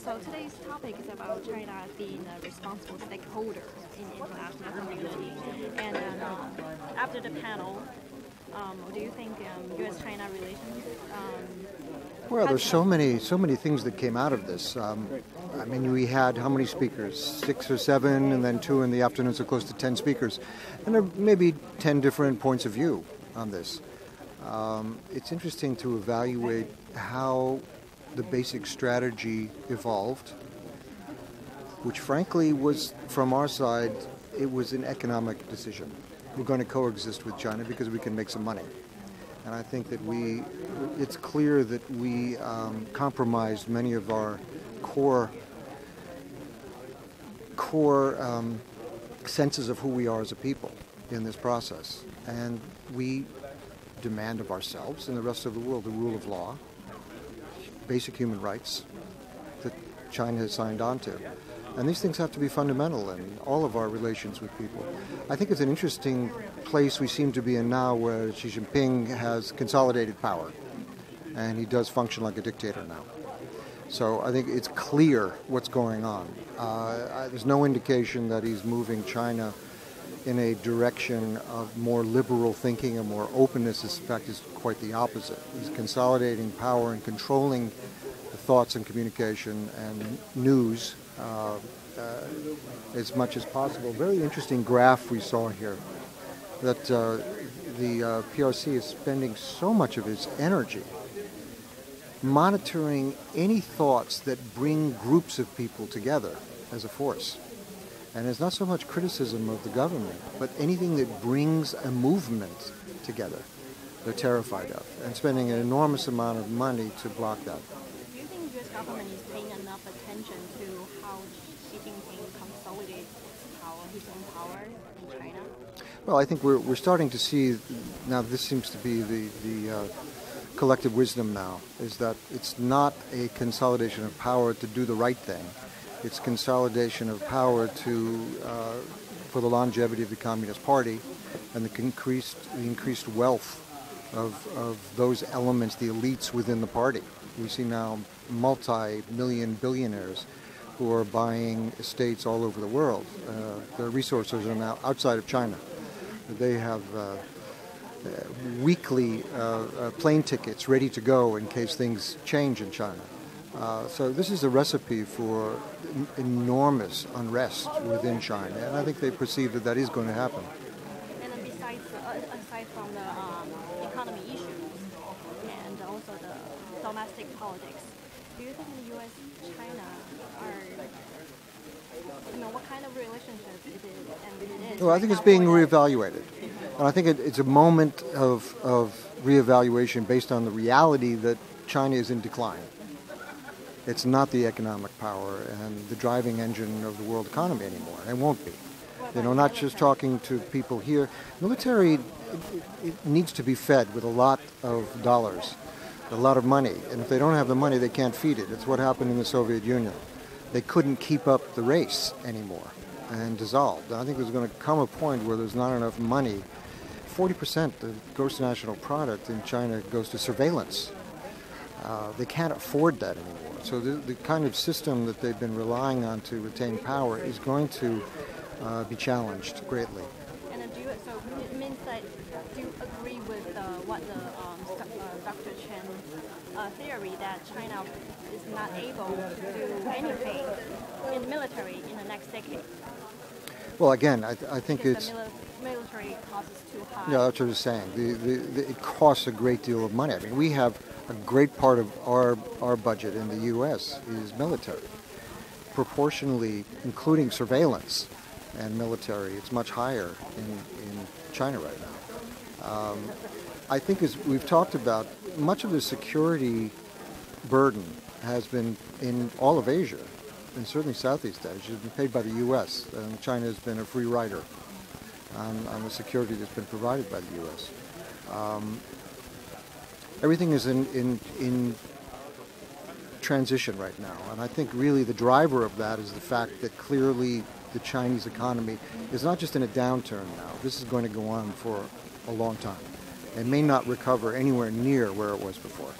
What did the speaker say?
So today's topic is about China being a responsible stakeholder in the international community. And after the panel, do you think U.S.-China relations? Well, there's so many things that came out of this. I mean, we had how many speakers? 6 or 7, and then 2 in the afternoon, so close to 10 speakers. And there may be 10 different points of view on this. It's interesting to evaluate how the basic strategy evolved, which frankly was, from our side, it was an economic decision. We're going to coexist with China because we can make some money. And I think that it's clear that we compromised many of our core senses of who we are as a people in this process. And we demand of ourselves and the rest of the world the rule of law, basic human rights that China has signed on to. And these things have to be fundamental in all of our relations with people. I think it's an interesting place we seem to be in now where Xi Jinping has consolidated power and he does function like a dictator now. So I think it's clear what's going on. There's no indication that he's moving China in a direction of more liberal thinking and more openness. In fact, it's quite the opposite. He's consolidating power and controlling the thoughts and communication and news as much as possible. Very interesting graph we saw here that the PRC is spending so much of its energy monitoring any thoughts that bring groups of people together as a force. And it's not so much criticism of the government, but anything that brings a movement together, they're terrified of, and spending an enormous amount of money to block that. Do you think the U.S. government is paying enough attention to how Xi Jinping consolidates his own power in China? Well, I think we're starting to see, now this seems to be the collective wisdom now, is that it's not a consolidation of power to do the right thing. It's consolidation of power for the longevity of the Communist Party and the increased wealth of those elements, the elites within the party. We see now multi-million billionaires who are buying estates all over the world. Their resources are now outside of China. They have weekly plane tickets ready to go in case things change in China. So this is a recipe for enormous unrest within China, and I think they perceive that is going to happen. And aside from the economy issues and also the domestic politics, do you think the U.S. and China are, what kind of relationship it is? Well, I think it's being reevaluated. And I think it's a moment of reevaluation based on the reality that China is in decline. It's not the economic power and the driving engine of the world economy anymore. It won't be. Not just talking to people here. Military, it needs to be fed with a lot of dollars, a lot of money. And if they don't have the money, they can't feed it. It's what happened in the Soviet Union. They couldn't keep up the race anymore and dissolved. And I think there's going to come a point where there's not enough money. 40% of gross national product in China goes to surveillance. They can't afford that anymore. So the kind of system that they've been relying on to retain power is going to be challenged greatly. And so it means that do you agree with what Dr. Chen's theory that China is not able to do anything in military in the next decade? Well, again, I think it's... The military cost is too high. Yeah, that's what I was saying. It costs a great deal of money. I mean, we have a great part of our budget in the U.S. is military. Proportionally, including surveillance and military, it's much higher in China right now. I think, as we've talked about, much of the security burden has been in all of Asia, and certainly Southeast Asia, has been paid by the U.S., and China has been a free rider on the security that's been provided by the U.S. Everything is in transition right now, and I think really the driver of that is the fact that clearly the Chinese economy is not just in a downturn now. This is going to go on for a long time. It may not recover anywhere near where it was before.